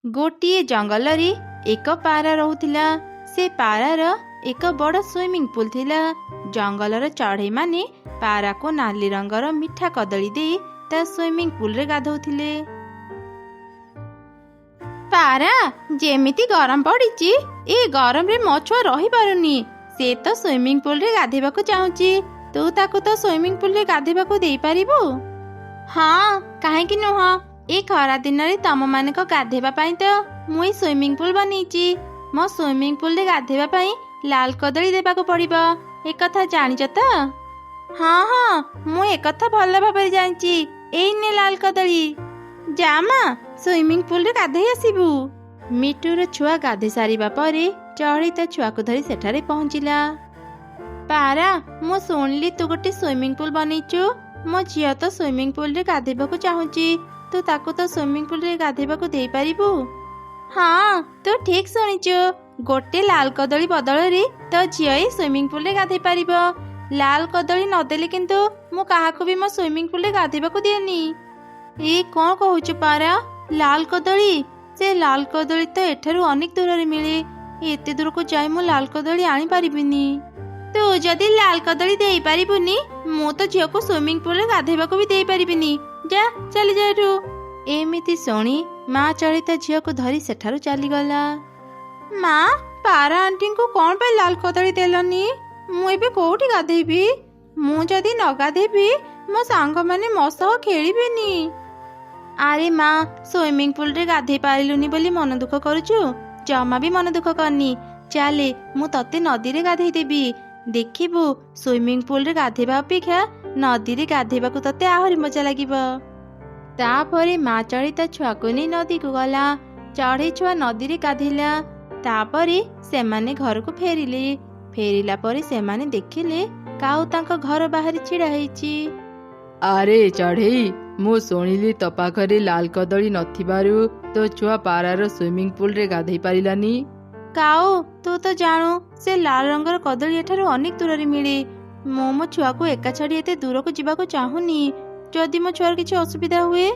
गोटिए जंगल एक पारा रहुथिला। से पारार एक बड़ स्विमिंग पूल थिला। जंगलर चढ़ई माने पारा को नाली रंगर मिठा कदली दे ता स्विमिंग पूल रे गाधौथिले। पारा जेमिति गरम पड़िची ए गरम रे मो छुआ रही पारुनी। से तो स्विमिंग पूल रे गाधेबाकू चाहूची। तू ताकू तो स्विमिंग पूल रे गाधेबाकू देई पारिबू? हाँ काहेकि नुह। ए खरा दिन रे तम मानक गाधेबा पई तो मुई स्विमिंग पूल बनईची। मो स्विमिंग पूल रे गाधेबा पई लाल कदली देबाकू पड़िबो। ए कथा जानिच त? हाँ हाँ मु ए कथा भल भाबरे जानिची। एई ने लाल कदली जा मा स्विमिंग पूल रे गाधेई आसीबू। मिटूर छुआ गाधे सारिबा परे चढ़ई ता छुआ को धरी सेठारे पहुंचिला। पारा मु सुनली तू गोटे स्विमिंग पूल बनईचु। मो झियो तो स्विमिंग पूल रे गाधेबाकू चाहूची। तू ताकू तो स्विमिंग पूल रे गाधेबाकू देई पारिबू? हाँ तू ठीक सुनिचु। गोटे लाल कदली बदल रे तो झियो ही स्विमिंग पूल रे गाधे पारिबो। लाल कदली नदेले किंतु मु काहाकू भी मो स्विमिंग पूल रे गाधेबाकू दिएनी। ए कौन कहूचु पारा? लाल कदली? से लाल कदली तो एठारू अनेक दूर रे मिले। एते दूर को जाई मु लाल कदली आनी पारिबिनी। तू जदि लाल कदली देई पारिबुनी मु तो झियो को स्विमिंग पूल रे गाधेबाकू भी देई पारिबिनी। जा चली जाएठू। एमिति शुणी माँ चढ़ी ता झियो को धरी सेठारू चली गला। माँ पारा आंटी को कौन पे लाल कदली देलनी? मु एबे कोठी गाधेबी? मु जदि न गाधेबी मो सांग माने मो सह खेलिबेनी। अरे माँ स्विमिंग पूल रे गाधे पारिलुनी बोली मन दुख करूचु? जमा भी मन दुख करनी। चले मु तते नदी रे गाधेई देबी। देखिबू स्विमिंग पूल रे गाधेबा अपेक्षा नदी रे गाधेबाकू तते आहुरी मजा लागिबो। तापरे माँ चढ़ी ता छुआ को नहीं नदी को गला। चढ़ई छुआ नदी रे गाधेला। तापरे सेमाने घर को फेरिले। फेरिला परे सेमाने देखिले काऊ तांको घर बाहर छिड़ा हेची। अरे चढ़ई मु शुणिली तो पाखरे लाल कदली नथिबारु तो छुआ पारार स्विमिंग पूल रे गाधेई पारिलानी। काऊ तू तो जानू से लाल रंगर कदली एठारू अनेक दूर रे मिले। मो छुआ को एका छाड़ी एते दूर को जीवाको चाहूनी। जदि मो छुआर किछि असुविधा हुए।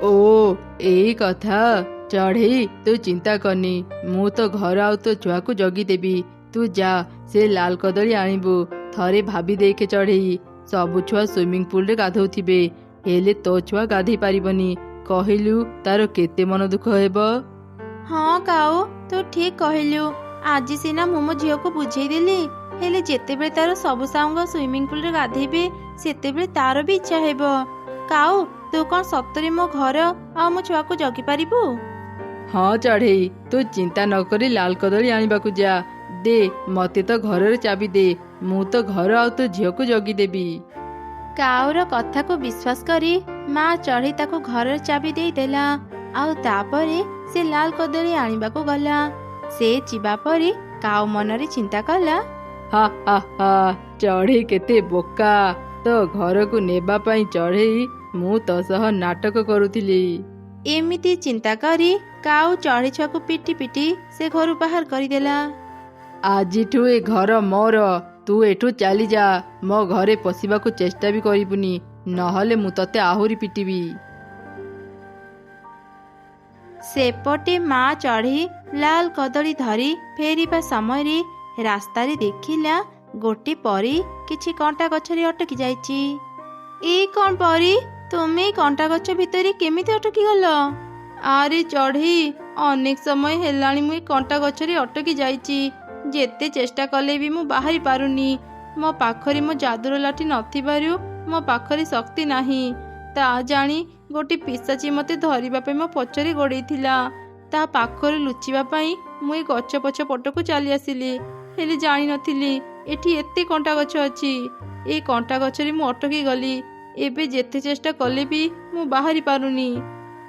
ओ एई कथा। चढ़ई तू चिंता करनी मु तो घर आउ तो छुआ को जगी देबी। तू जा से लाल कदली आनिबू। थरे भाभी देखे चढ़ई सबु छुआ स्विमिंग पूल रे गाधौथिबे हेले तो छुआ गाधेई पारिबनी। कहिलु तार केते मन दुख हेबो। हाँ काऊ तू ठीक कहलु। आज सीना मो झियो को बुझेई देली हेले जेतेबेले तार सबु सांग स्विमिंग पूल रे गाधेबे सेतेबेले तार भी इच्छा हेबो। काऊ तू कौन सतरे मो घर आ मो छुआ को जगी पारिबू? हाँ चढ़ई तू चिंता न करी लाल कदली आनिबाकू जा। दे मते तो घर रे चाबी दे। मु तो घर आउ तो झियो को जगी देबी। काऊर कथा को विश्वास करी माँ चढ़ी ताको घर रे चाबी देई देला। आउ तापरे से लाल कदली आनिबाकू गला। से जीवा परे काऊ मनरे चिंता कला। हा हा हा चढ़ई केते बोका। तो घर को नेबा पई चढ़ई मु तो सह नाटक करूथिली। एमिति चिंता करी काऊ चढ़ी छुआ को पिटी पिटी से घर बाहर करिदेला। आजिठू ए घर मोर। तू एठू चली जा। मो घरे पशिबाकू चेष्टा भी करिबुनी नहले मु तते आहुरी पिटिबी। सेपटे माँ चढ़ी लाल कदली धरी फेरिबा समय रास्ता रे देखिला गोटे परी किछि कंटा गछरे अटकी जाइची। ए कौन परी तुमे कंटा गछ भितरे केमिति अटकी गलो? आरे चढ़ी अनेक समय हेलाणी मुई कंटा गछरे अटकी जाइची। जेते चेष्टा कले भी मु बाहरी पारुनी। मो पाखरे मो जादुर लाठी नथिबारु मो पाखरे शक्ति नाही। ता जानी गोटे पिशाची मते धरिबा पे मो पछरे गोड़ेइथिला। ता पाखरे लुचिबा पई मुई गछ पछ पटको चली आसिली। हेले जानी नथिली एठी एते कंटा गछ अछि। ए कंटा गछरे मु अटकी गली। एबे जेते चेष्टा कले भी मु बाहरी पारुनी।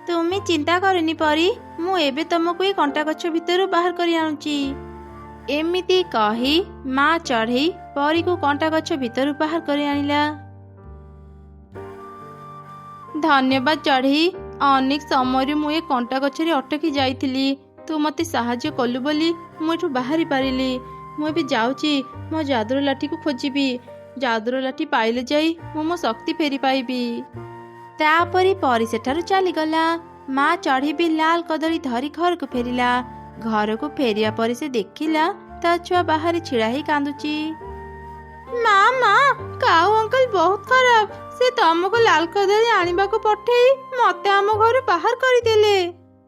तुमे चिंता करनी परी मु एबे तुमको ए कंटा गछ भितरु बाहर करी आनुची। एमिति कही माँ चढ़ई परी को कंटा गछ भितरु बाहर करी आनिला। धन्यवाद चढ़ई अनेक समय मु ए कंटा गछरे अटकी जाइथिली। तू मते साहाଯ୍ୟ कलु बोली मु एठू बाहरी पारिली। मु एबे जाउची मो जादुर लाठी को खोजिबी। जादुर लाठी पाइले जाई मो शक्ति फेरी पाइबी। तापरे परी सेठारु चली गला। ମା ଚଢ଼େଇ ବି ଲାଲ କଦଳୀ ଧରି ଘରକୁ ଫେରିଲା। ଘରକୁ ଫେରିବା ପରେ ସେ ଦେଖିଲା ତା ଛୁଆ ବାହାରେ ଛିଡ଼ା ହେଇ କାନ୍ଦୁଛି। ମା ମା, କାଉ ଅଙ୍କଲ ବହୁତ ଖରାପ। ସେ ତମକୁ ଲାଲ କଦଳୀ ଆଣିବାକୁ ପଠେଇ ମତେ ଆମ ଘରୁ ବାହାର କରିଦେଲେ।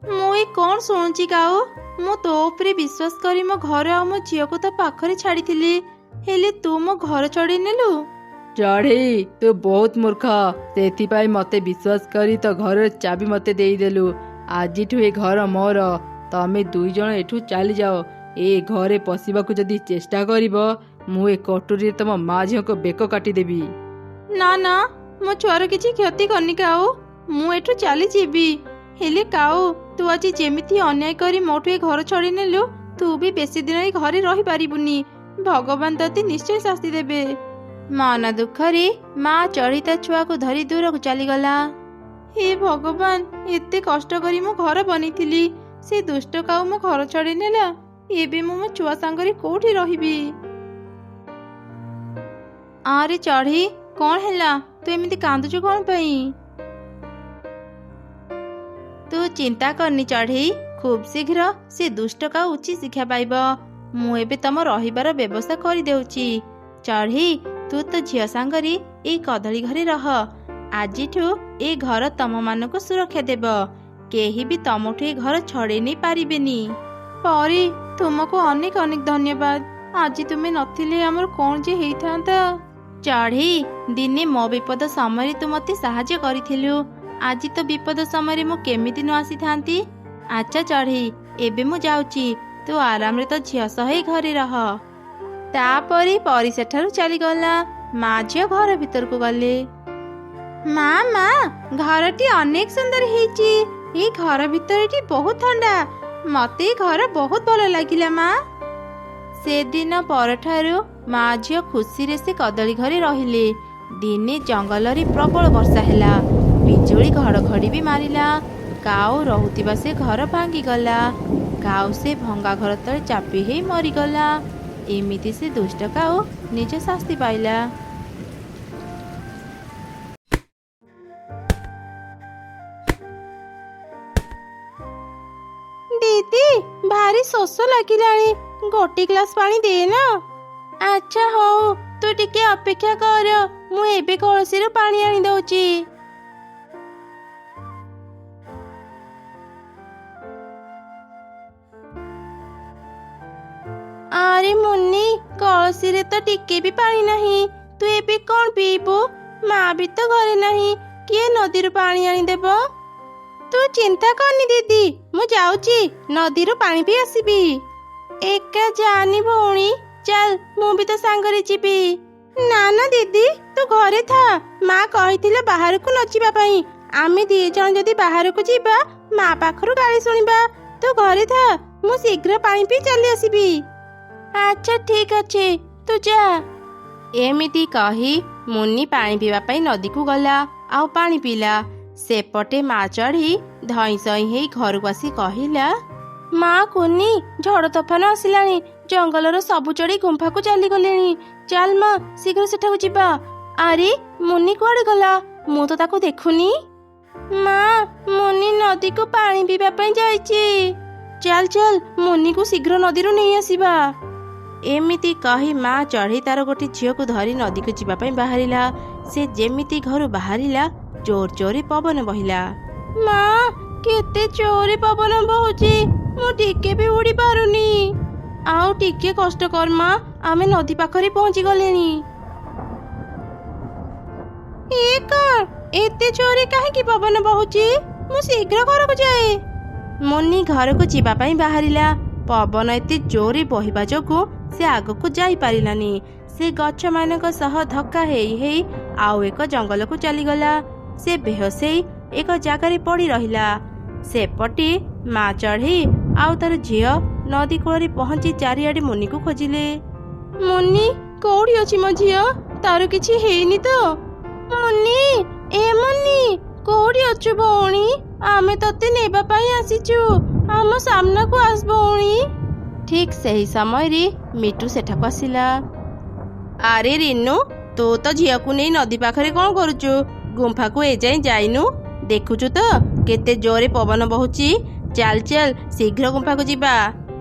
ମୁଁ ଏ କଣ ଶୁଣୁଛି କାଉ? ମୁଁ ତୋ ଉପରେ ବିଶ୍ୱାସ କରି ମୋ ଘର ଆଉ ମୋ ଝିଅକୁ ତ ପାଖରେ ଛାଡ଼ିଥିଲି, ହେଲେ ତୁ ମୋ ଘର ଛଡ଼େଇ ନେଲୁ। ଚଢ଼େଇ, ତୁ ବହୁତ ମୂର୍ଖ। ସେଥିପାଇଁ ମତେ ବିଶ୍ୱାସ କରି ତ ଘରର ଚାବି ମତେ ଦେଇଦେଲୁ। ଆଜିଠୁ ଏ ଘର ମୋର। ତମେ 2 ଜଣ ଏଠୁ ଚାଲିଯାଅ। ଏ ଘରେ ପଶିବାକୁ ଯଦି ଚେଷ୍ଟା କରିବ, ମୁଁ ଏ କଟୁରୀରେ ତମ ମା ଝିଅଙ୍କ ବେକ କାଟିଦେବି। ନା ନା, ମୋ ଛୁଆର କିଛି କ୍ଷତି କରିନି କାଉ। ମୁଁ ଏଠୁ ଚାଲିଯିବି। ହେଲେ କାଉ, ତୁ ଆଜି ଯେମିତି ଅନ୍ୟାୟ କରି ମୋଠୁ ଏ ଘର ଛଡ଼େଇ ନେଲୁ, ତୁ ବି ବେଶୀ ଦିନ ଏ ଘରେ ରହିପାରିବୁନି। ଭଗବାନ ତତେ ନିଶ୍ଚୟ ଶାସ୍ତି ଦେବେ। ମନ ଦୁଃଖରେ ମା ଚଢ଼େଇ ତା ଛୁଆକୁ ଧରି ଦୂରକୁ ଚାଲିଗଲା। ହେ ଭଗବାନ, ଏତେ କଷ୍ଟ କରି ମୁଁ ଘର ବନେଇଥିଲି, ସେ ଦୁଷ୍ଟ କାଉ ମୋ ଘର ଛଡ଼େଇ ନେଲା। ଏବେ ମୁଁ ମୋ ଛୁଆ ସାଙ୍ଗରେ କୋଉଠି ରହିବି? ଆରେ ଚଢ଼େଇ, କଣ ହେଲା? ତୁ ଏମିତି କାନ୍ଦୁଛୁ କଣ ପାଇଁ? ତୁ ଚିନ୍ତା କରନି ଚଢ଼େଇ, ଖୁବ୍ ଶୀଘ୍ର ସେ ଦୁଷ୍ଟ କାଉ ଉଚିତ ଶିକ୍ଷା ପାଇବ। ମୁଁ ଏବେ ତମ ରହିବାର ବ୍ୟବସ୍ଥା କରିଦେଉଛି। ଚଢ଼େଇ, ତୁ ତ ଝିଅ ସାଙ୍ଗରେ ଏଇ କଦଳୀ ଘରେ ରହ। ଆଜିଠୁ ଏ ଘର ତମମାନଙ୍କୁ ସୁରକ୍ଷା ଦେବ। କେହି ବି ତମଠୁ ଏ ଘର ଛଡ଼େଇ ନେଇ ପାରିବେନି। ପରି, ତୁମକୁ ଅନେକ ଅନେକ ଧନ୍ୟବାଦ। ଆଜି ତୁମେ ନଥିଲେ ଆମର କଣ ଯେ ହେଇଥାନ୍ତା। ଚଢ଼େଇ, ଦିନେ ମୋ ବିପଦ ସମୟରେ ତୁ ମୋତେ ସାହାଯ୍ୟ କରିଥିଲୁ। ଆଜି ତ ବିପଦ ସମୟରେ ମୁଁ କେମିତି ନ ଆସିଥାନ୍ତି? ଆଚ୍ଛା ଚଢ଼େଇ, ଏବେ ମୁଁ ଯାଉଛି। ତୁ ଆରାମରେ ତ ଝିଅ ସହ ଏ ଘରେ ରହ। ତାପରେ ପରି ସେଠାରୁ ଚାଲିଗଲା। ମା ଝିଅ ଘର ଭିତରକୁ ଗଲେ। ମା ମା, ଘରଟି ଅନେକ ସୁନ୍ଦର ହେଇଛି। ଏଇ ଘର ଭିତରଟି ବହୁତ ଥଣ୍ଡା। ମତେ ଏ ଘର ବହୁତ ଭଲ ଲାଗିଲା ମା। ସେଦିନ ପରଠାରୁ ମା ଝିଅ ଖୁସିରେ ସେ କଦଳୀ ଘରେ ରହିଲେ। ଦିନେ ଜଙ୍ଗଲରେ ପ୍ରବଳ ବର୍ଷା ହେଲା। ବିଜୁଳି ଘଡ଼ଘଡ଼ି ବି ମାରିଲା। କାଉ ରହୁଥିବା ସେ ଘର ଭାଙ୍ଗିଗଲା। କାଉ ସେ ଭଙ୍ଗା ଘର ତଳେ ଚାପି ହେଇ ମରିଗଲା। ଏମିତି ସେ ଦୁଷ୍ଟ କାଉ ନିଜ ଶାସ୍ତି ପାଇଲା। ଦିଦି, ଭାରି ଶୋଷ ଲାଗିଲାଣି। ଗୋଟେ ଗ୍ଲାସ ପାଣି ଦେ ନା। ଆଚ୍ଛା ହଉ, ତୁ ଟିକେ ଅପେକ୍ଷା କର। ମୁଁ ଏବେ କଳସୀରୁ ପାଣି ଆଣି ଦଉଛି। ଆରେ ମୁନ୍ନି, କଳସୀରେ ତ ଟିକେ ବି ପାଣି ନାହିଁ। ତୁ ଏବେ କଣ ପିଇବୁ? ମା ବି ତ ଘରେ ନାହିଁ। କିଏ ନଦୀରୁ ପାଣି ଆଣିଦେବ? ତୁ ଚିନ୍ତା କରନି ଦିଦି, ମୁଁ ଯାଉଛି, ନଦୀରୁ ପାଣି ପିଇ ଆସିବି। ଏକା ଯାନି ଭଉଣୀ, ଚାଲ ମୁଁ ବି ତ ସାଙ୍ଗରେ ଯିବି। ନା ନା ଦିଦି, ତୁ ଘରେ ଥା। ମା କହିଥିଲେ ବାହାରକୁ ନ ଯିବା ପାଇଁ। ଆମେ 2 ଜଣ ଯଦି ବାହାରକୁ ଯିବା, ମା ପାଖରୁ ଗାଳି ଶୁଣିବା। ତୁ ଘରେ ଥା, ମୁଁ ଶୀଘ୍ର ପାଣି ପିଇ ଚାଲି ଆସିବି। ଆଚ୍ଛା ଠିକ ଅଛି, ତୁ ଯା। ଏମିତି କହି ମୁନି ପାଣି ପିଇବା ପାଇଁ ନଦୀକୁ ଗଲା ଆଉ ପାଣି ପିଇଲା। ସେପଟେ ମା ଚଢ଼େଇ ଧଇଁ ସଇଁ ହେଇ ଘରକୁ ଆସି କହିଲା, ମା କୁନି, ଝଡ଼ ତୋଫାନ ଆସିଲାଣି। ଜଙ୍ଗଲର ସବୁ ଚଢ଼େଇ ଗୁମ୍ଫାକୁ ଚାଲିଗଲେଣି। ଚାଲ ମା, ଶୀଘ୍ର ସେଠାକୁ ଯିବା। ଆରେ ମୁନି କୁଆଡ଼େ ଗଲା? ମୁଁ ତ ତାକୁ ଦେଖୁନି। ମା, ମୁନି ନଦୀକୁ ପାଣି ପିଇବା ପାଇଁ ଯାଇଛି। ଚାଲ ଚାଲ, ମୁନିକୁ ଶୀଘ୍ର ନଦୀରୁ ନେଇ ଆସିବା। ଏମିତି କହି ମା ଚଢ଼େଇ ତାର ଗୋଟେ ଝିଅକୁ ଧରି ନଦୀକୁ ଯିବା ପାଇଁ ବାହାରିଲା। ସେ ଯେମିତି ଘରୁ ବାହାରିଲା, ଜୋର ଜୋରେ ପବନ ବହିଲା। ମା, କେତେ ଜୋରେ ପବନ ବହୁଛି। ମୁଁ ଟିକେ ବି ଉଡ଼ି ପାରୁନି। ଆଉ ଟିକେ କଷ୍ଟ କର ମା, ଆମେ ନଦୀ ପାଖରେ ପହଞ୍ଚି ଗଲେଣି। ଏ କଣ? ଏତେ ଜୋରେ କାହିଁକି ପବନ ବହୁଛି? ମୁଁ ଶୀଘ୍ର ଘରକୁ ଯାଏ। ମୁନି ଘରକୁ ଯିବା ପାଇଁ ବାହାରିଲା। ପବନ ଏତେ ଜୋରେ ବହିବା ଯୋଗୁଁ ସେ ଆଗକୁ ଯାଇପାରିଲାନି। ସେ ଗଛମାନଙ୍କ ସହ ଧକ୍କା ହେଇ ହେଇ ଆଉ ଏକ ଜଙ୍ଗଲକୁ ଚାଲିଗଲା। ସେ ବେହୋସ ହେଇ ଏକ ଜାଗାରେ ପଡ଼ି ରହିଲା। ସେପଟେ ମା ଚଢ଼େଇ ଆଉ ତାର ଝିଅ ନଦୀ କୂଳରେ ପହଞ୍ଚି ଚାରିଆଡ଼େ ମୁନିକୁ ଖୋଜିଲେ। ମୁନି, କୋଉଠି ଅଛି ମୋ ଝିଅ? ତାର କିଛି ହେଇନି ତ? ମୁନି, ଏ ମୁନି, କୋଉଠି ଅଛୁ ଭଉଣୀ? ଆମେ ତତେ ନେବା ପାଇଁ ଆସିଛୁ। ଆମ ସାମ୍ନାକୁ ଆସ ଭଉଣୀ। ଠିକ ସେହି ସମୟରେ ମିଟୁ ସେଠାକୁ ଆସିଲା। ଆରେ ରିନୁ, ତୁ ତ ଝିଅକୁ ନେଇ ନଦୀ ପାଖରେ କଣ କରୁଛୁ? ଗୁମ୍ଫାକୁ ଏଯାଏଁ ଯାଇନୁ? ଦେଖୁଛୁ ତ କେତେ ଜୋରେ ପବନ ବହୁଛି। ଚାଲ ଚାଲ ଶୀଘ୍ର ଗୁମ୍ଫାକୁ ଯିବା।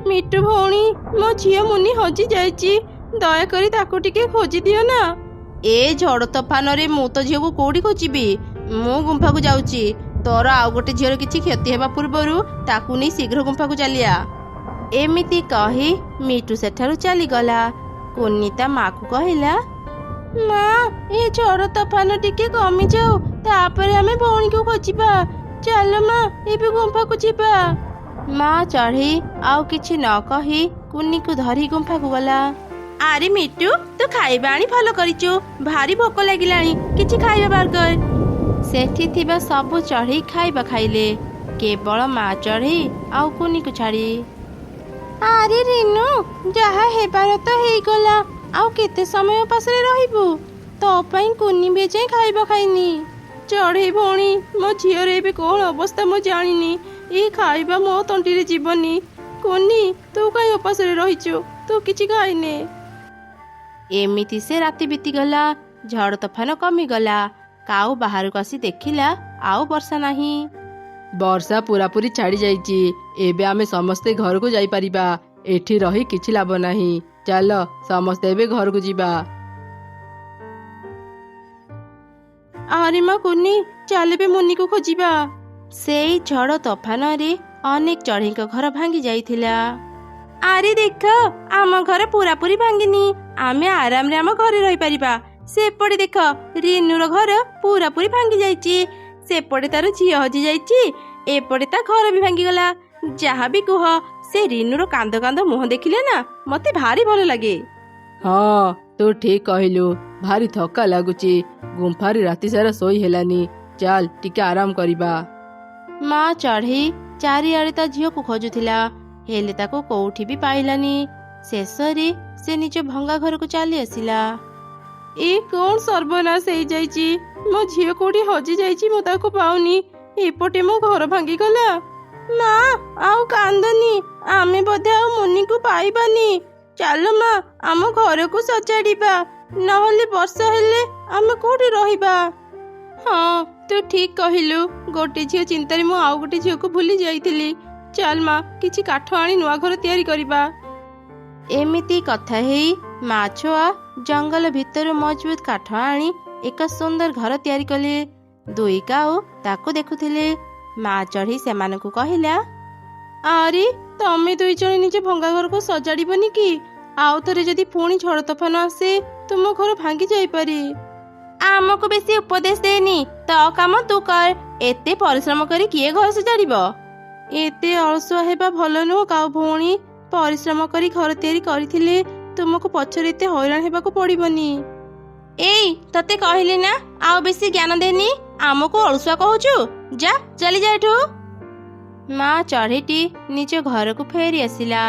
ମିଟୁ ଭଉଣୀ, ମୋ ଝିଅ ମୁନି ହଜି ଯାଇଛି, ଦୟାକରି ତାକୁ ଟିକେ ଖୋଜି ଦିଅ ନା। ଏ ଝଡ଼ ତୋଫାନରେ ମୁଁ ତ ଝିଅକୁ କୋଉଠି ଖୋଜିବି? ମୁଁ ଗୁମ୍ଫାକୁ ଯାଉଛି। ତୋର ଆଉ ଗୋଟେ ଝିଅର କିଛି କ୍ଷତି ହେବା ପୂର୍ବରୁ ତାକୁ ନେଇ ଶୀଘ୍ର ଗୁମ୍ଫାକୁ ଚାଲିଆ। ଏମିତି କହି ମିଟୁ ସେଠାରୁ ଚାଲିଗଲା। କୁନି ତା ମାକୁ କହିଲା, ମା, ଏ ଝଡ଼ ତୋଫାନ ଟିକେ କମିଯାଉ, ତାପରେ ଆମେ ଭଉଣୀକୁ ଖୋଜିବା। ଚାଲ ମା, ଏବେ ଗୁମ୍ଫାକୁ ଯିବା। ମା ଚଢ଼େଇ ଆଉ କିଛି ନ କହି କୁନିକୁ ଧରି ଗୁମ୍ଫାକୁ ଗଲା। ଆରେ ମିଟୁ, ତୁ ଖାଇବା ଆଣି ଭଲ କରିଛୁ। ଭାରି ଭୋକ ଲାଗିଲାଣି, କିଛି ଖାଇବା ବାହାର କର। ସେଠି ଥିବା ସବୁ ଚଢ଼େଇ ଖାଇବା ଖାଇଲେ, କେବଳ ମା ଚଢ଼େଇ ଆଉ କୁନିକୁ ଛାଡ଼ି। ଆରେ ରିନୁ, ଯାହା ହେବାର ତ ହେଇଗଲା, ଆଉ କେତେ ସମୟ ଉପାସରେ ରହିବୁ? ତୋ ପାଇଁ କୁନି ବି ଯାଇ ଖାଇବା ଖାଇନି। ଚଢ଼େଇ ଭଉଣୀ, ମୋ ଝିଅର ଏବେ କ'ଣ ଅବସ୍ଥା ମୁଁ ଜାଣିନି। ଏ ଖାଇବା ମୋ ତଣ୍ଟିରେ ଯିବନି। କୁନି, ତୁ କାହିଁ ଉପାସରେ ରହିଛୁ? ତୁ କିଛି ଖାଇନେ। ଏମିତି ସେ ରାତି ବିତିଗଲା। ଝଡ଼ ତୋଫାନ କମିଗଲା। କାଉ ବାହାରକୁ ଆସି ଦେଖିଲା ଆଉ ବର୍ଷା ନାହିଁ। ବର୍ଷା ପୁରାପୁରି ଛାଡ଼ି ଯାଇଛି। ଏବେ ଆମେ ସମସ୍ତେ ଘରକୁ ଯାଇପାରିବା। ଏଠି ରହି କିଛି ଲାଭ ନାହିଁ। ଚାଲ ସମସ୍ତେ ଏବେ ଘରକୁ ଯିବା। ଆରେ ମା କୁନି, ଚାଲ ଏବେ ମୁନିକୁ ଖୋଜିବା। ସେଇ ଝଡ଼ ତୋଫାନରେ ଅନେକ ଚଢ଼େଇଙ୍କ ଘର ଭାଙ୍ଗି ଯାଇଥିଲା। ଆରେ ଦେଖ, ଆମ ଘର ପୁରାପୁରି ଭାଙ୍ଗିନି। ଆମେ ଆରାମରେ ଆମ ଘରେ ରହିପାରିବା। ସେପଟେ ଦେଖ, ରିନୁର ଘର ପୁରାପୁରି ଭାଙ୍ଗି ଯାଇଛି। ସେପଟେ ତାର ଝିଅ ହଜି ଯାଇଛି, ଏପଟେ ତା ଘର ବି ଭାଙ୍ଗିଗଲା। ଯାହା ବି କୁହ, ସେ ରିନୁର କାନ୍ଦ କାନ୍ଦ ମୁହଁ ଦେଖିଲେ ନା ମତେ ଭାରି ଭଲ ଲାଗେ। ହଁ, ତୁ ଠିକ କହିଲୁ। ଭାରି ଥକା ଲାଗୁଛି। ଗୁମ୍ଫାରେ ରାତି ସାରା ଶୋଇ ହେଲାନି। ଚାଲ ଟିକେ ଆରାମ କରିବା। ମା ଚଢ଼େଇ ଚାରିଆଡ଼େ ତା ଝିଅକୁ ଖୋଜୁଥିଲା, ହେଲେ ତାକୁ କୋଉଠି ବି ପାଇଲାନି। ଶେଷରେ ସେ ନିଜ ଭଙ୍ଗା ଘରକୁ ଚାଲି ଆସିଲା। ଏ କ'ଣ ସର୍ବନାଶ ହେଇଯାଇଛି? ମୋ ଝିଅ କୋଉଠି ହଜି ଯାଇଛି, ମୁଁ ତାକୁ ପାଉନି। ଏପଟେ ମୋ ଘର ଭାଙ୍ଗିଗଲା। ମା, ଆଉ କାନ୍ଦନି, ଆମେ ବୋଧେ ଆଉ ମୁନିକୁ ପାଇବାନି। ଚାଲ ମା, ଆମ ଘରକୁ ସଜାଡ଼ିବା, ନହେଲେ ବର୍ଷା ହେଲେ ଆମେ କୋଉଠି ରହିବା? ହଁ, ତୁ ଠିକ କହିଲୁ। ଗୋଟେ ଝିଅ ଚିନ୍ତାରେ ମୁଁ ଆଉ ଗୋଟେ ଝିଅକୁ ଭୁଲି ଯାଇଥିଲି। ଚାଲ ମା, କିଛି କାଠ ଆଣି ନୂଆ ଘର ତିଆରି କରିବା। ଏମିତି କଥା ହେଇ ମା ଛୁଆ ଜଙ୍ଗଲ ଭିତରୁ ମଜବୁତ କାଠ ଆଣି ଏକ ସୁନ୍ଦର ଘର ତିଆରି କଲେ। ଦୁଇ କାଉ ତାକୁ ଦେଖୁଥିଲେ। ମା ଚଢ଼େଇ ସେମାନଙ୍କୁ କହିଲା, ଆରେ ତମେ ଦୁଇ ଜଣ ନିଜ ଭଙ୍ଗା ଘରକୁ ସଜାଡ଼ିବନି କି? ଆଉ ଥରେ ଯଦି ପୁଣି ଝଡ଼ ତୋଫାନ ଆସେ, ତୁମ ଘର ଭାଙ୍ଗି ଯାଇପାରେ। ଆମକୁ ବେଶୀ ଉପଦେଶ ଦେନି, ତୋ କାମ ତୁ କର। ଏତେ ପରିଶ୍ରମ କରି କିଏ ଘର ସଜାଡ଼ିବ? ଏତେ ଅଳସୁଆ ହେବା ଭଲ ନୁହଁ କାଉ ଭଉଣୀ। ପରିଶ୍ରମ କରି ଘର ତିଆରି କରିଥିଲେ ତୁମକୁ ପଛରେ ଏତେ ହଇରାଣ ହେବାକୁ ପଡ଼ିବନି। ଏଇ, ତତେ କହିଲି ନା ଆଉ ବେଶୀ ଜ୍ଞାନ ଦେନି। ଆମକୁ ଅଳସୁଆ କହୁଛୁ? ଯା, ଚାଲିଯା ଏଠୁ। ମା ଚଢ଼େଇଟି ନିଜ ଘରକୁ ଫେରି ଆସିଲା।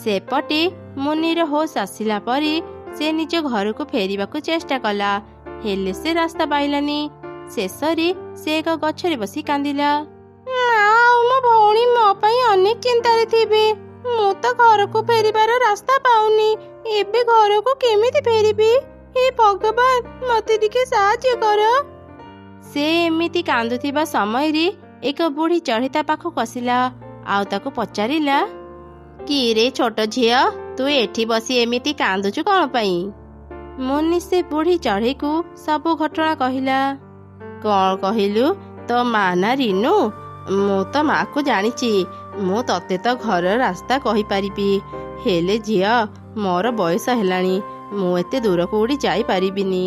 ସେପଟେ ମୁନିର ହୋସ ଆସିଲା ପରେ ସେ ନିଜ ଘରକୁ ଫେରିବାକୁ ଚେଷ୍ଟା କଲା, ହେଲେ ସେ ରାସ୍ତା ପାଇଲାନି। ଶେଷରେ ସେ ଏକ ଗଛରେ ବସି କାନ୍ଦିଲା। ମା ଆଉ ମୋ ଭଉଣୀ ମୋ ପାଇଁ ଅନେକ ଚିନ୍ତାରେ ଥିବେ। ମୁଁ ତ ଘରକୁ ଫେରିବାର ରାସ୍ତା ପାଉନି। ଏବେ ଘରକୁ କେମିତି ଫେରିବି? ହେ ଭଗବାନ, ମତେ ଟିକେ ସାହାଯ୍ୟ କର। ସେ ଏମିତି କାନ୍ଦୁଥିବା ସମୟରେ ଏକ ବୁଢ଼ୀ ଚଢ଼େଇ ତା ପାଖକୁ ଆସିଲା ଆଉ ତାକୁ ପଚାରିଲା, କିରେ ଛୋଟ ଝିଅ, ତୁ ଏଠି ବସି ଏମିତି କାନ୍ଦୁଛୁ କ'ଣ ପାଇଁ? ମୁନି ସେ ବୁଢ଼ୀ ଚଢ଼େଇକୁ ସବୁ ଘଟଣା କହିଲା। କ'ଣ କହିଲୁ? ତୋ ମା ନା ରିନୁ? ମୁଁ ତ ମାକୁ ଜାଣିଛି। ମୁଁ ତତେ ତ ଘରର ରାସ୍ତା କହିପାରିବି, ହେଲେ ଝିଅ, ମୋର ବୟସ ହେଲାଣି। ମୁଁ ଏତେ ଦୂରକୁ ଉଡ଼ି ଯାଇପାରିବିନି।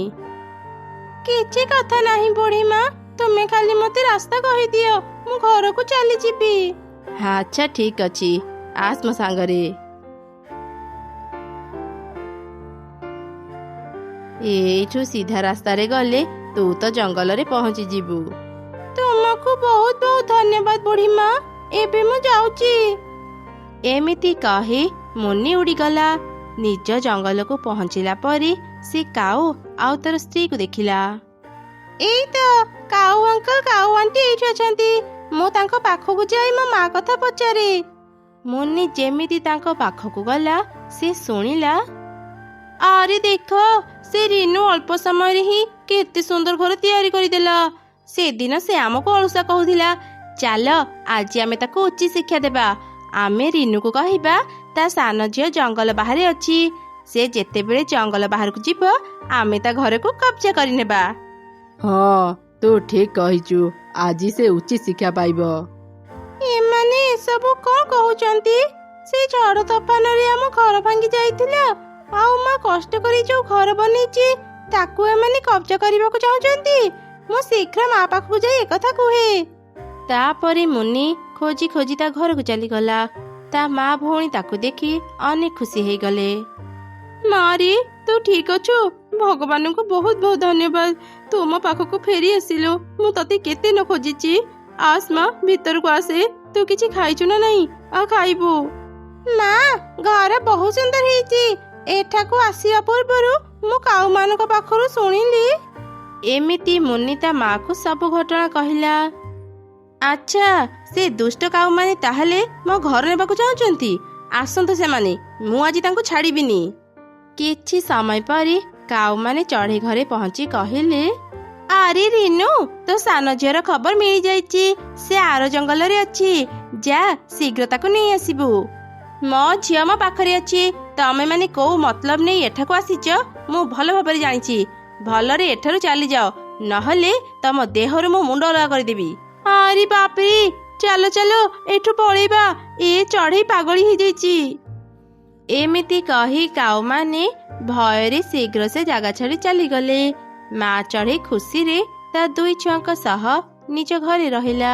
କିଛି କଥା ନାହିଁ ବୁଢ଼ୀ ମା, ତୁମେ ଖାଲି ମତେ ରାସ୍ତା କହିଦିଅ, ମୁଁ ଘରକୁ ଚାଲିଯିବି। ଆଚ୍ଛା ଠିକ ଅଛି, ଆସ ମୋ ସାଙ୍ଗରେ। ଏଇଠୁ ସିଧା ରାସ୍ତାରେ ଗଲେ ତୁ ତ ଜଙ୍ଗଲରେ ପହଞ୍ଚିଯିବୁ। ତୁମକୁ ବହୁତ ବହୁତ ଧନ୍ୟବାଦ ବୁଢ଼ୀ ମା, ଏବେ ମୁଁ ଯାଉଛି। ଏମିତି କହି ମୁନି ଉଡ଼ିଗଲା। ନିଜ ଜଙ୍ଗଲକୁ ପହଞ୍ଚିଲା ପରେ ସେ କାଉ ଆଉ ତାର ସ୍ତ୍ରୀକୁ ଦେଖିଲା। ଏଇ ତ କାଉ ଅଙ୍କଲ, କାଉ ଆଣ୍ଟି ଏଇଠି ଅଛନ୍ତି। ମୁଁ ତାଙ୍କ ପାଖକୁ ଯାଇ ମୋ ମା କଥା ପଚାରେ। ମୁନି ଯେମିତି ତାଙ୍କ ପାଖକୁ ଗଲା, ସେ ଶୁଣିଲା, ଆରେ ଦେଖ, ସେ ରିନୁ ଅଳ୍ପ ସମୟରେ ହିଁ କେତେ ସୁନ୍ଦର ଘର ତିଆରି କରିଦେଲା। ସେଦିନ ସେ ଆମକୁ ଅଳସୁଆ କହୁଥିଲା, ଚାଲ ଆଜି ଆମେ ତାକୁ ଉଚିତ ଶିକ୍ଷା ଦେବା। ଆମେ ରିନୁକୁ କହିବା ତା ସାନ ଝିଅ ଜଙ୍ଗଲ ବାହାରେ ଅଛି। ସେ ଯେତେବେଳେ ଜଙ୍ଗଲ ବାହାରକୁ ଯିବ ଆମେ ତା ଘରକୁ କବ୍ଜା କରିନେବା। ହଁ ତୁ ଠିକ କହିଛୁ, ଆଜି ସେ ଉଚିତ ଶିକ୍ଷା ପାଇବ। ଏମାନେ ଏସବୁ କଣ କହୁଛନ୍ତି? ସେ ଝଡ଼ ତୋଫାନରେ ଆମ ଘର ଭାଙ୍ଗି ଯାଇଥିଲା, ଆଉ ମା କଷ୍ଟ କରି ଯୋଉ ଘର ବନେଇଛି ତାକୁ ଏମାନେ କବ୍ଜା କରିବାକୁ ଚାହୁଁଛନ୍ତି। ମୁଁ ଶୀଘ୍ର ମା ପାଖକୁ ଯାଇ ଏକଥା କୁହେ। ତାପରେ ମୁନି ଖୋଜି ଖୋଜି ତା ଘରକୁ ଚାଲିଗଲା। ତା ମା ଭଉଣୀ ତାକୁ ଦେଖି ଅନେକ ଖୁସି ହେଇଗଲେ। ମାରି ତୁ ଠିକ ଅଛୁ? ଭଗବାନଙ୍କୁ ବହୁତ ବହୁତ ଧନ୍ୟବାଦ, ତୁ ମୋ ପାଖକୁ ଫେରି ଆସିଲୁ। ମୁଁ ତତେ କେତେ ନ ଖୋଜିଛି। ଆସ ମା, ଭିତରକୁ ଆସେ। ତୁ କିଛି ଖାଇଛୁ ନା ନାହିଁ? ଆଉ ଖାଇବୁ। ମା, ଘର ବହୁତ ସୁନ୍ଦର ହେଇଛି। ଏଠାକୁ ଆସିବା ପୂର୍ବରୁ ମୁଁ କାଉମାନଙ୍କ ପାଖରୁ ଶୁଣିଲି। ଏମିତି ମୁନି ତା ମାକୁ ସବୁ ଘଟଣା କହିଲା। ଆଚ୍ଛା, ସେ ଦୁଷ୍ଟ କାଉମାନେ ତାହେଲେ ମୋ ଘର ନେବାକୁ ଚାହୁଁଛନ୍ତି। ଆସନ୍ତୁ ସେମାନେ, ମୁଁ ଆଜି ତାଙ୍କୁ ଛାଡ଼ିବିନି। କିଛି ସମୟ ପରେ କାଉମାନେ ଚଢ଼େଇ ଘରେ ପହଞ୍ଚି କହିଲେ, ଆରେ ରିନୁ, ତୋ ସାନ ଝିଅର ଖବର ମିଳିଯାଇଛି। ସେ ଆର ଜଙ୍ଗଲରେ ଅଛି। ଯା, ଶୀଘ୍ର ତାକୁ ନେଇ ଆସିବୁ। ମୋ ଝିଅ ମୋ ପାଖରେ ଅଛି। ତମେ ମାନେ କୋଉ ମତଲବ ନେଇ ଏଠାକୁ ଆସିଛ ମୁଁ ଭଲ ଭାବରେ ଜାଣିଛି। ଭଲରେ ଏଠାରୁ ଚାଲିଯାଅ, ନହେଲେ ତମ ଦେହରୁ ମୁଁ ମୁଣ୍ଡ ଅଲଗା କରିଦେବି। ଆରେ ବାପରେ, ଚାଲ ଚାଲ ଏଠୁ ପଳେଇବା। ଏ ଚଢ଼େଇ ପାଗଳି ହେଇଯାଇଛି। ଏମିତି କହି କାଉମାନେ ଭୟରେ ଶୀଘ୍ର ସେ ଜାଗା ଛାଡ଼ି ଚାଲିଗଲେ। ମା ଚଢ଼େଇ ଖୁସିରେ ତା ଦୁଇ ଛୁଆଙ୍କ ସହ ନିଜ ଘରେ ରହିଲା।